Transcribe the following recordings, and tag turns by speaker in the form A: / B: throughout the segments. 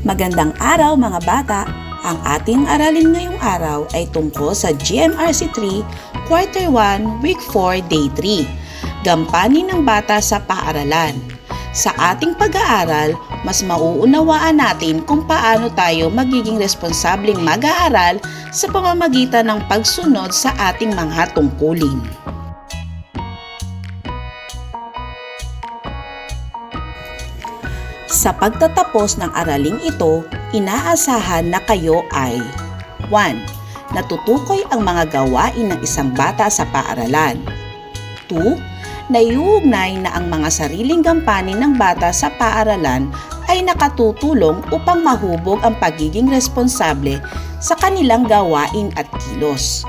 A: Magandang araw mga bata! Ang ating aralin ngayong araw ay tungkol sa GMRC 3, Quarter 1, Week 4, Day 3. Gampanin ng bata sa paaralan. Sa ating pag-aaral, mas mauunawaan natin kung paano tayo magiging responsableng mag-aaral sa pamamagitan ng pagsunod sa ating mga tungkulin. Sa pagtatapos ng araling ito, inaasahan na kayo ay 1. Natutukoy ang mga gawain ng isang bata sa paaralan. 2. Naiuugnay na ang mga sariling gampanin ng bata sa paaralan ay nakatutulong upang mahubog ang pagiging responsable sa kanilang gawain at kilos.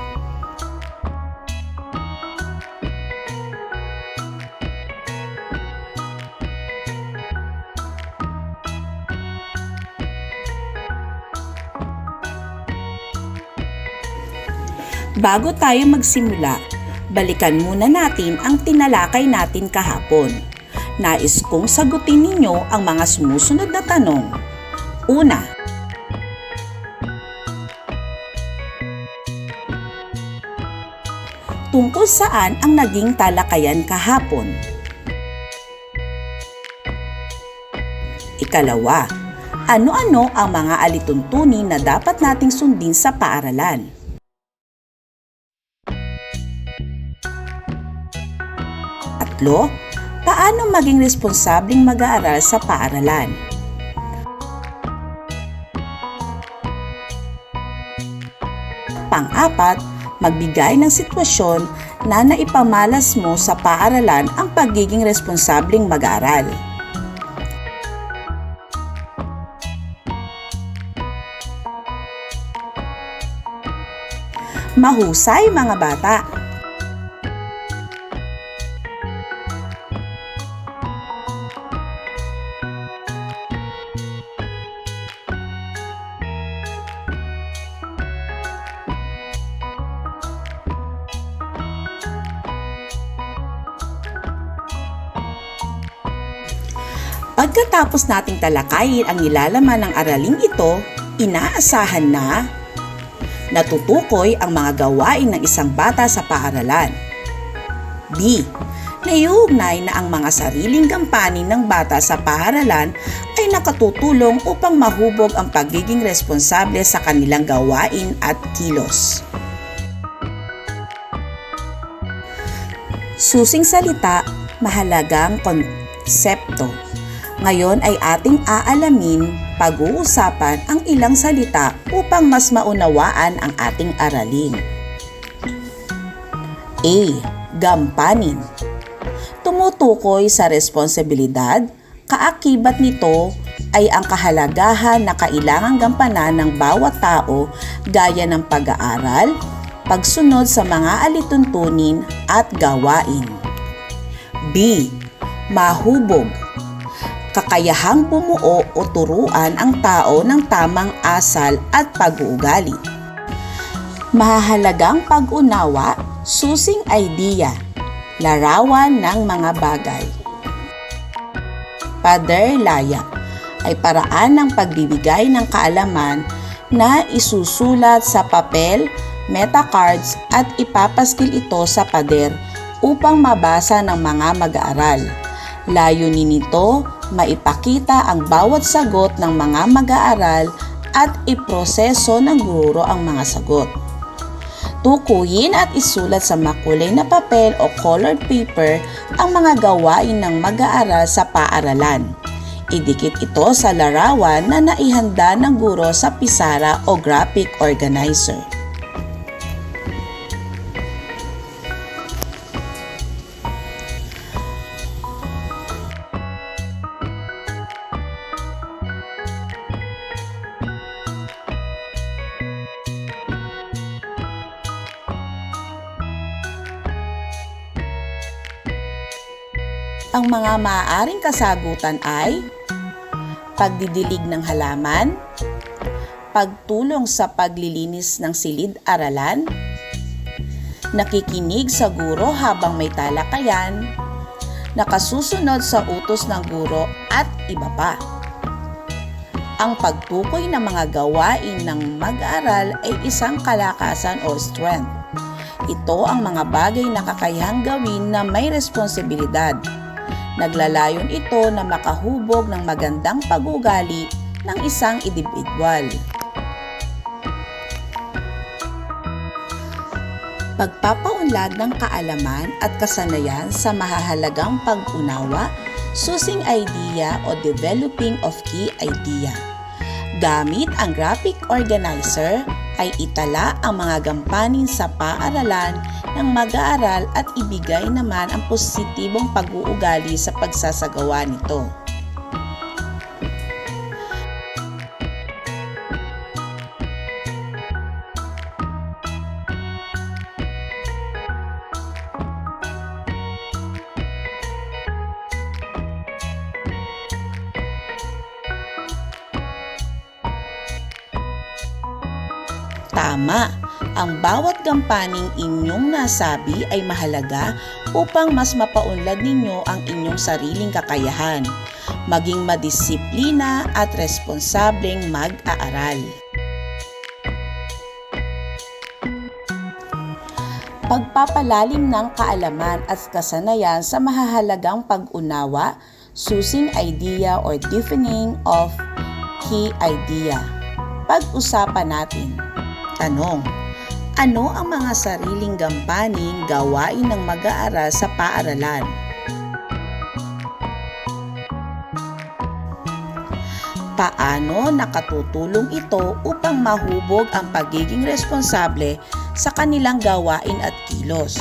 A: Bago tayo magsimula, balikan muna natin ang tinalakay natin kahapon. Nais kong sagutin ninyo ang mga sumusunod na tanong. Una, tungkol saan ang naging talakayan kahapon? Ikalawa, ano-ano ang mga alituntunin na dapat nating sundin sa paaralan? Tatlo, paano maging responsableng mag-aaral sa paaralan? Pang-apat, magbigay ng sitwasyon na naipamalas mo sa paaralan ang pagiging responsableng mag-aaral. Mahusay mga bata! Pagkatapos nating talakayin ang nilalaman ng araling ito, inaasahan na natutukoy ang mga gawain ng isang bata sa paaralan. B. Naiuugnay na ang mga sariling gampanin ng bata sa paaralan ay nakatutulong upang mahubog ang pagiging responsable sa kanilang gawain at kilos. Susing salita, mahalagang konsepto. Ngayon ay ating aalamin, pag-uusapan ang ilang salita upang mas maunawaan ang ating aralin. A. Gampanin. Tumutukoy sa responsibilidad, kaakibat nito ay ang kahalagahan na kailangang gampanan ng bawat tao gaya ng pag-aaral, pagsunod sa mga alituntunin at gawain. B. Mahubog. Kakayahang bumuo o turuan ang tao ng tamang asal at pag-uugali. Mahahalagang pag-unawa, susing idea, larawan ng mga bagay. Paderlaya ay paraan ng pagbibigay ng kaalaman na isusulat sa papel, metacards at ipapaskil ito sa pader upang mabasa ng mga mag-aaral. Layunin nito, maipakita ang bawat sagot ng mga mag-aaral at iproseso ng guro ang mga sagot. Tukuyin at isulat sa makulay na papel o colored paper ang mga gawain ng mag-aaral sa paaralan. Idikit ito sa larawan na naihanda ng guro sa pisara o graphic organizer. Ang mga maaaring kasagutan ay pagdidilig ng halaman, pagtulong sa paglilinis ng silid-aralan, nakikinig sa guro habang may talakayan, nakasusunod sa utos ng guro at iba pa. Ang pagtukoy ng mga gawain ng mag-aaral ay isang kalakasan o strength. Ito ang mga bagay na kakayahang gawin na may responsibilidad. Naglalayon ito na makahubog ng magandang pag-uugali ng isang individual. Pagpapaunlad ng kaalaman at kasanayan sa mahahalagang pag-unawa, susing idea o developing of key idea. Gamit ang graphic organizer ay itala ang mga gampanin sa paaralan ng mag-aaral at ibigay naman ang positibong pag-uugali sa pagsasagawa nito. Tama, ang bawat gampaning inyong nasabi ay mahalaga upang mas mapaunlad ninyo ang inyong sariling kakayahan, maging madisiplina at responsableng mag-aaral. Pagpapalalim ng kaalaman at kasanayan sa mahahalagang pag-unawa, susing idea or deepening of key idea. Pag-usapan natin. Tanong, ano ang mga sariling gampaning gawain ng mag-aaral sa paaralan? Paano nakatutulong ito upang mahubog ang pagiging responsable sa kanilang gawain at kilos?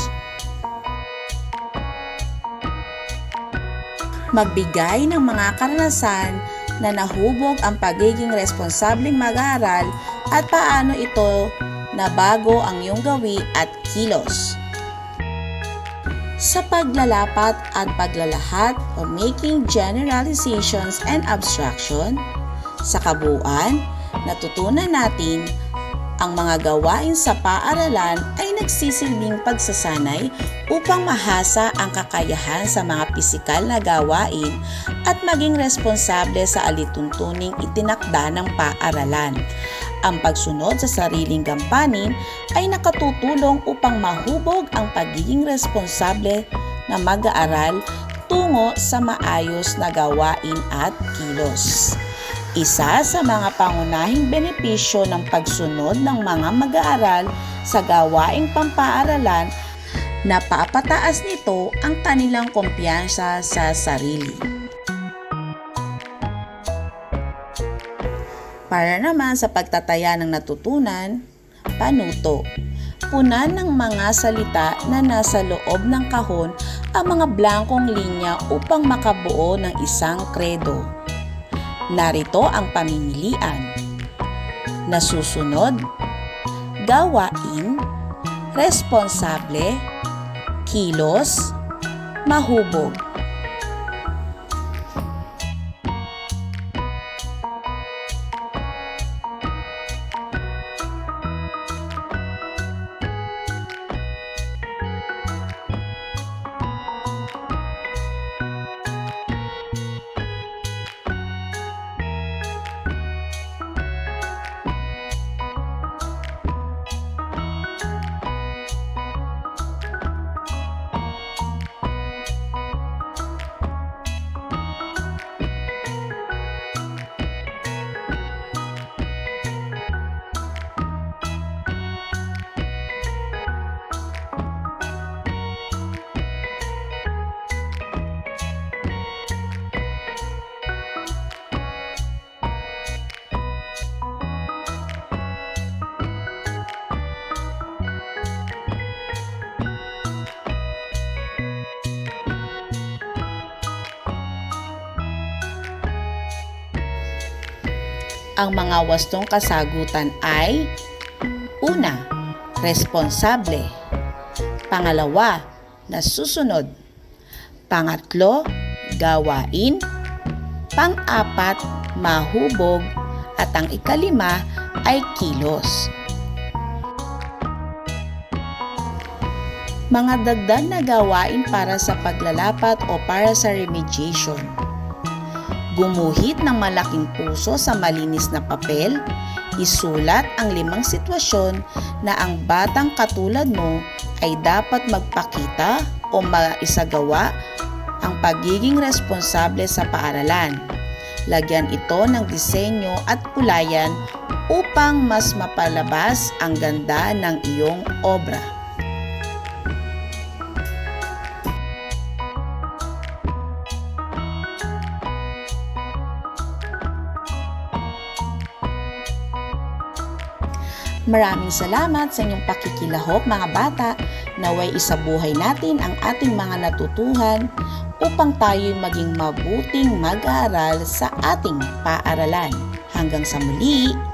A: Magbigay ng mga karanasan na nahubog ang pagiging responsableng mag-aaral at paano ito nabago ang iyong gawi at kilos. Sa paglalapat at paglalahat o making generalizations and abstraction, sa kabuuan, natutunan natin ang mga gawain sa paaralan ay nagsisilbing pagsasanay upang mahasa ang kakayahan sa mga pisikal na gawain at maging responsable sa alituntuning itinakda ng paaralan. Ang pagsunod sa sariling gampanin ay nakatutulong upang mahubog ang pagiging responsable na mag-aaral tungo sa maayos na gawain at kilos. Isa sa mga pangunahing benepisyo ng pagsunod ng mga mag-aaral sa gawaing pampaaralan na papataas nito ang kanilang kumpiyansa sa sarili. Para naman sa pagtataya ng natutunan, panuto. Punan ng mga salita na nasa loob ng kahon ang mga blankong linya upang makabuo ng isang kredo. Narito ang pamimilian. Nasusunod, gawain, responsable, kilos, mahubog. Ang mga wastong kasagutan ay: una, responsable. Pangalawa, nasusunod. Pangatlo, gawain. Pang-apat, mahubog. At ang ikalima ay kilos. Mga dagdag na gawain para sa paglalapat o para sa remediation. Gumuhit ng malaking puso sa malinis na papel. Isulat ang 5 sitwasyon na ang batang katulad mo ay dapat magpakita o maisagawa ang pagiging responsable sa paaralan. Lagyan ito ng disenyo at kulayan upang mas mapalabas ang ganda ng iyong obra. Maraming salamat sa inyong pakikilahok mga bata. Naway isabuhay natin ang ating mga natutuhan upang tayo'y maging mabuting mag-aaral sa ating paaralan. Hanggang sa muli!